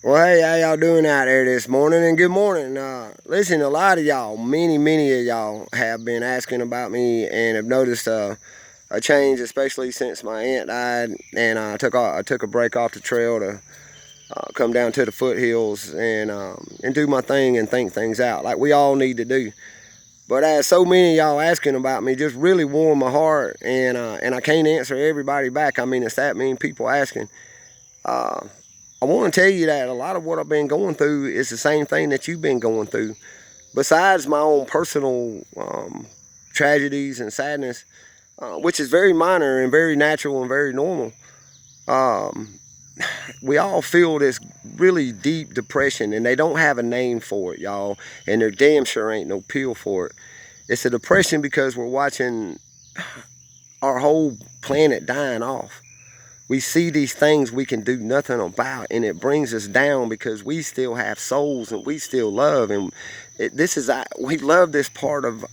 Well, hey, how y'all doing out there this morning? And good morning. Listen, a lot of y'all, many of y'all have been asking about me and have noticed a change, especially since my aunt died. And I took a break off the trail to come down to the foothills and do my thing and think things out, like we all need to do. But as so many of y'all asking about me, just really warmed my heart, and I can't answer everybody back. I mean, it's that many people asking. Uh, I want to tell you that a lot of what I've been going through is the same thing that you've been going through. Besides my own personal tragedies and sadness, which is very minor and very natural and very normal, um, we all feel this really deep depression, and they don't have a name for it, y'all, and there damn sure ain't no pill for it. It's a depression because we're watching our whole planet dying off. We see these things we can do nothing about, and it brings us down because we still have souls and we still love, and we love this part of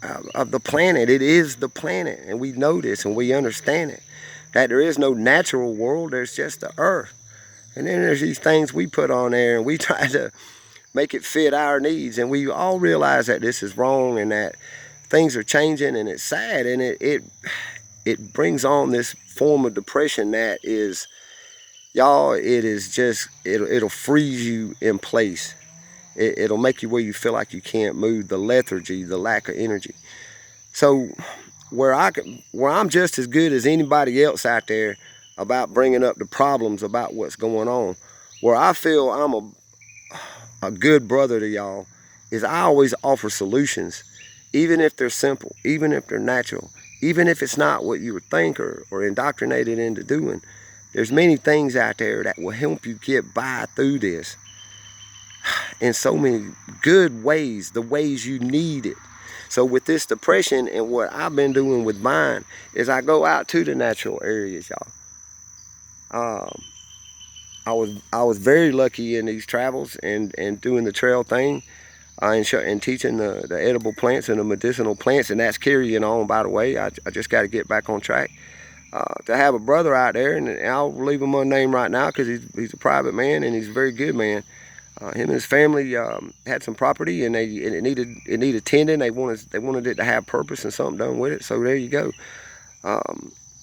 the planet. It is the planet, and we know this and we understand it, that there is no natural world, there's just the earth. And then there's these things we put on there, and we try to make it fit our needs, and we all realize that this is wrong and that things are changing, and it's sad, and it brings on this form of depression that is, y'all, it is just, it'll freeze you in place. It'll make you where you feel like you can't move, the lethargy, the lack of energy. So where I'm just as good as anybody else out there about bringing up the problems about what's going on, where I feel I'm a good brother to y'all, is I always offer solutions, even if they're simple, even if they're natural, even if it's not what you would think or indoctrinated into doing. There's many things out there that will help you get by through this in so many good ways, the ways you need it. So with this depression, and what I've been doing with mine is I go out to the natural areas, y'all. Um, I was very lucky in these travels and doing the trail thing, and teaching the edible plants and the medicinal plants, and that's carrying on, by the way. I just got to get back on track. To have a brother out there, and I'll leave him unnamed right now because he's a private man and he's a very good man. Him and his family had some property, and it needed tending. They wanted it to have purpose and something done with it. So there you go.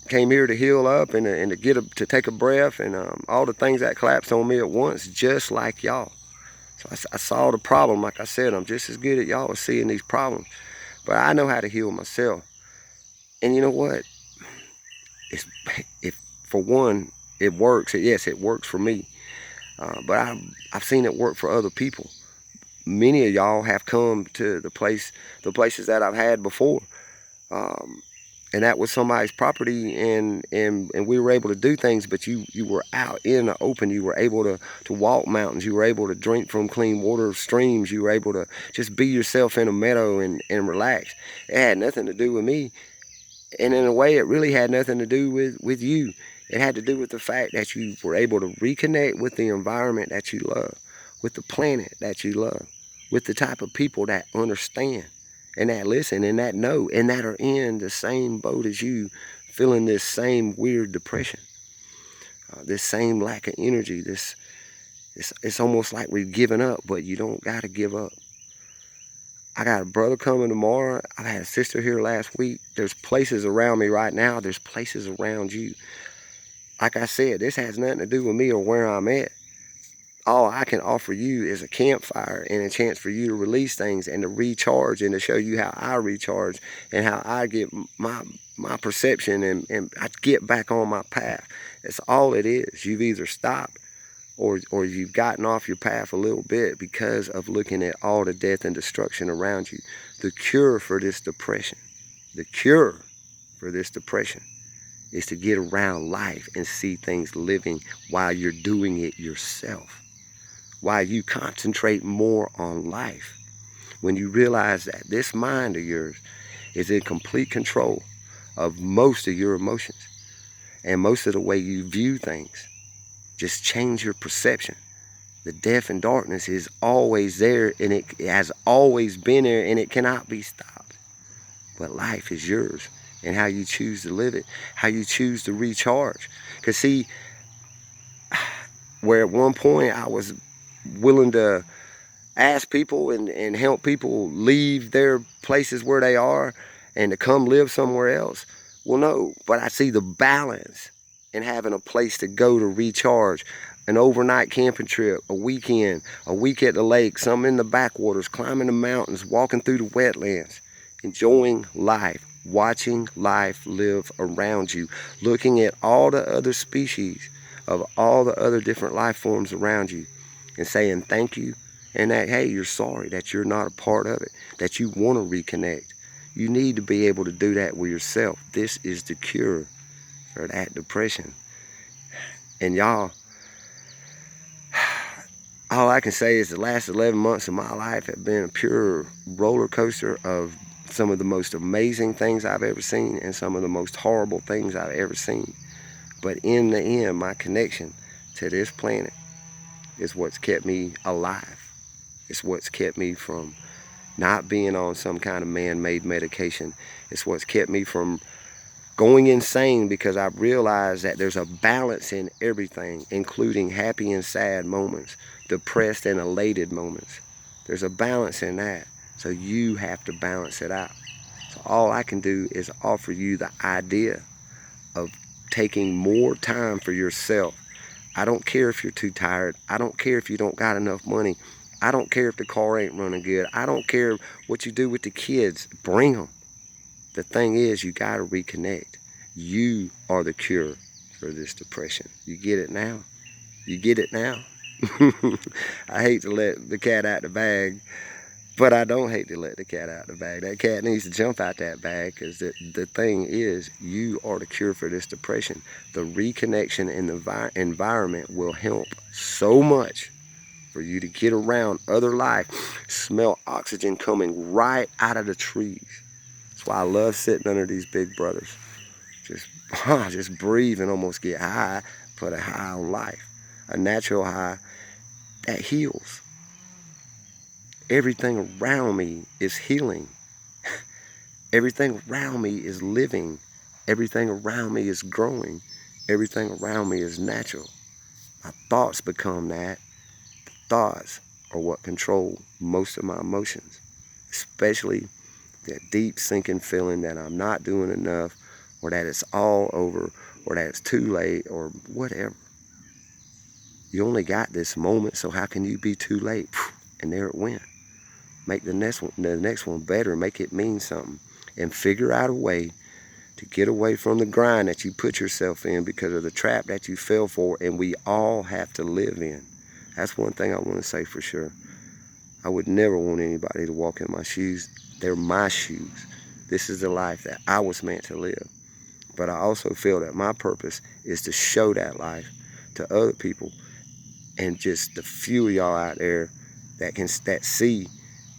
Came here to heal up and to take a breath, and all the things that collapsed on me at once, just like y'all. So I saw the problem. Like I said, I'm just as good at y'all as seeing these problems, but I know how to heal myself. And you know what? It's, if for one, it works. Yes, it works for me. But I've seen it work for other people. Many of y'all have come to the places that I've had before, and that was somebody's property, and we were able to do things. But you were out in the open. You were able to walk mountains. You were able to drink from clean water streams. You were able to just be yourself in a meadow and relax. It had nothing to do with me, and in a way, it really had nothing to do with you. It had to do with the fact that you were able to reconnect with the environment that you love, with the planet that you love, with the type of people that understand and that listen and that know and that are in the same boat as you, feeling this same weird depression, this same lack of energy. It's almost like we've given up, but you don't got to give up. I got a brother coming tomorrow. I had a sister here last week. There's places around me right now. There's places around you. Like I said, this has nothing to do with me or where I'm at. All I can offer you is a campfire and a chance for you to release things and to recharge, and to show you how I recharge and how I get my perception and I get back on my path. That's all it is. You've either stopped or you've gotten off your path a little bit because of looking at all the death and destruction around you. The cure for this depression, the cure for this depression is to get around life and see things living while you're doing it yourself. While you concentrate more on life. When you realize that this mind of yours is in complete control of most of your emotions and most of the way you view things. Just change your perception. The death and darkness is always there, and it has always been there, and it cannot be stopped. But life is yours, and how you choose to live it, how you choose to recharge. Because see, where at one point I was willing to ask people and help people leave their places where they are and to come live somewhere else? Well, no, but I see the balance in having a place to go to recharge, an overnight camping trip, a weekend, a week at the lake, some in the backwaters, climbing the mountains, walking through the wetlands, enjoying life, watching life live around you, looking at all the other species of all the other different life forms around you and saying thank you, and that, hey, you're sorry that you're not a part of it, that you want to reconnect. You need to be able to do that with yourself. This is the cure for that depression. And y'all, all I can say is the last 11 months of my life have been a pure roller coaster of some of the most amazing things I've ever seen and some of the most horrible things I've ever seen. But in the end, my connection to this planet is what's kept me alive. It's what's kept me from not being on some kind of man-made medication. It's what's kept me from going insane, because I realized that there's a balance in everything, including happy and sad moments, depressed and elated moments. There's a balance in that. So you have to balance it out. So all I can do is offer you the idea of taking more time for yourself. I don't care if you're too tired. I don't care if you don't got enough money. I don't care if the car ain't running good. I don't care what you do with the kids. Bring them. The thing is, you got to reconnect. You are the cure for this depression. You get it now? You get it now? I hate to let the cat out the bag, but I don't hate to let the cat out the bag. That cat needs to jump out that bag, because the thing is, you are the cure for this depression. The reconnection in the environment will help so much for you to get around other life, smell oxygen coming right out of the trees. That's why I love sitting under these big brothers. Just breathe and almost get high, put a high on life, a natural high that heals. Everything around me is healing. Everything around me is living. Everything around me is growing. Everything around me is natural. My thoughts become that. The thoughts are what control most of my emotions, especially that deep sinking feeling that I'm not doing enough, or that it's all over, or that it's too late, or whatever. You only got this moment, so how can you be too late? And there it went. Make the next one better, make it mean something, and figure out a way to get away from the grind that you put yourself in because of the trap that you fell for, and we all have to live in. That's one thing I want to say for sure. I would never want anybody to walk in my shoes. They're my shoes. This is the life that I was meant to live. But I also feel that my purpose is to show that life to other people, and just the few of y'all out there that see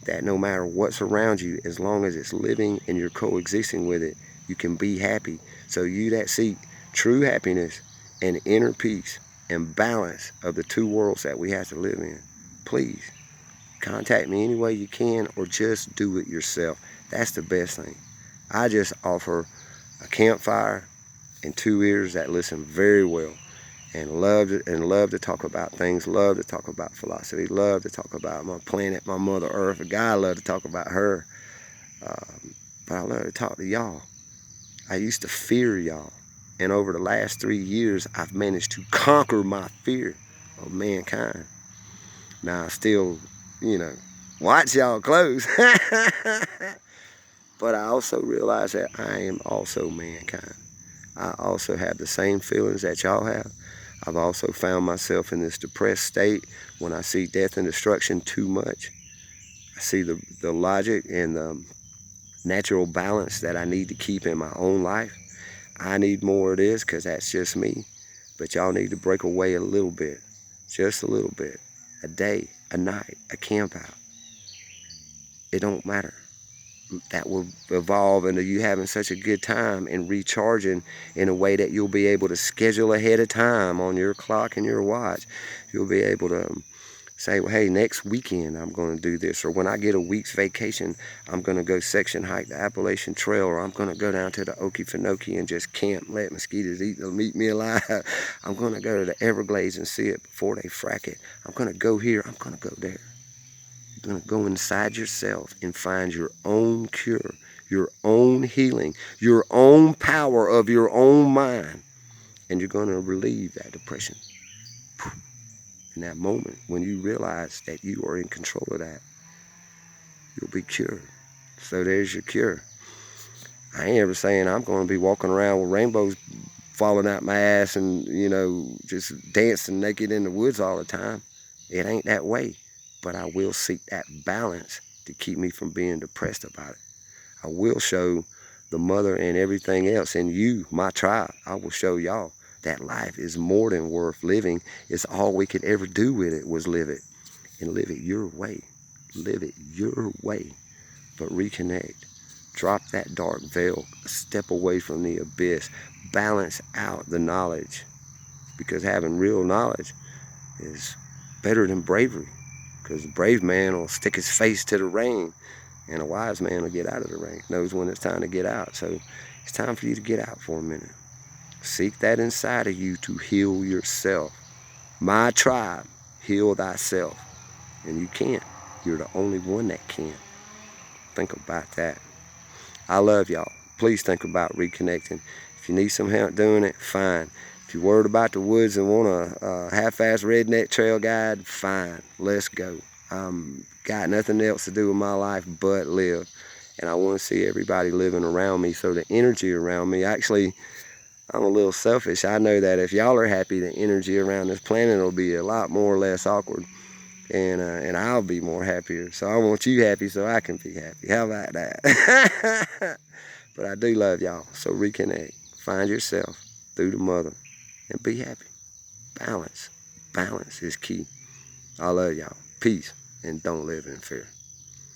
that no matter what's around you, as long as it's living and you're coexisting with it, you can be happy. So you that seek true happiness and inner peace and balance of the two worlds that we have to live in, please contact me any way you can, or just do it yourself. That's the best thing. I just offer a campfire and two ears that listen very well, and love to talk about things, love to talk about philosophy, love to talk about my planet, my Mother Earth. A guy, I love to talk about her, but I love to talk to y'all. I used to fear y'all, and over the last 3 years, I've managed to conquer my fear of mankind. Now, I still, watch y'all close. But I also realize that I am also mankind. I also have the same feelings that y'all have. I've also found myself in this depressed state when I see death and destruction too much. I see the logic and the natural balance that I need to keep in my own life. I need more of this because that's just me. But y'all need to break away a little bit, just a little bit. A day, a night, a camp out. It don't matter. That will evolve into you having such a good time and recharging in a way that you'll be able to schedule ahead of time on your clock and your watch. You'll be able to Say, well, hey, next weekend I'm going to do this. Or when I get a week's vacation, I'm going to go section hike the Appalachian Trail. Or I'm going to go down to the Okefenokee and just camp, let mosquitoes eat me alive. I'm going to go to the Everglades and see it before they frack it. I'm going to go here. I'm going to go there. You're going to go inside yourself and find your own cure, your own healing, your own power of your own mind. And you're going to relieve that depression. In that moment, when you realize that you are in control of that, you'll be cured. So there's your cure. I ain't ever saying I'm going to be walking around with rainbows falling out my ass and, just dancing naked in the woods all the time. It ain't that way. But I will seek that balance to keep me from being depressed about it. I will show the mother and everything else, and you, my tribe, I will show y'all that life is more than worth living. It's all we could ever do with it was live it, and live it your way. Live it your way, but reconnect. Drop that dark veil, step away from the abyss, balance out the knowledge, because having real knowledge is better than bravery, because a brave man will stick his face to the rain, and a wise man will get out of the rain, knows when it's time to get out. So it's time for you to get out for a minute. Seek that inside of you to heal yourself. My tribe, heal thyself. And you can't. You're the only one that can. Think about that. I love y'all. Please think about reconnecting. If you need some help doing it, fine. If you're worried about the woods and want a half-ass redneck trail guide, fine. Let's go. Got nothing else to do with my life but live. And I want to see everybody living around me. So the energy around me, actually, I'm a little selfish. I know that if y'all are happy, the energy around this planet will be a lot more or less awkward. And I'll be more happier. So I want you happy so I can be happy. How about that? But I do love y'all. So reconnect. Find yourself through the mother and be happy. Balance. Balance is key. I love y'all. Peace. And don't live in fear.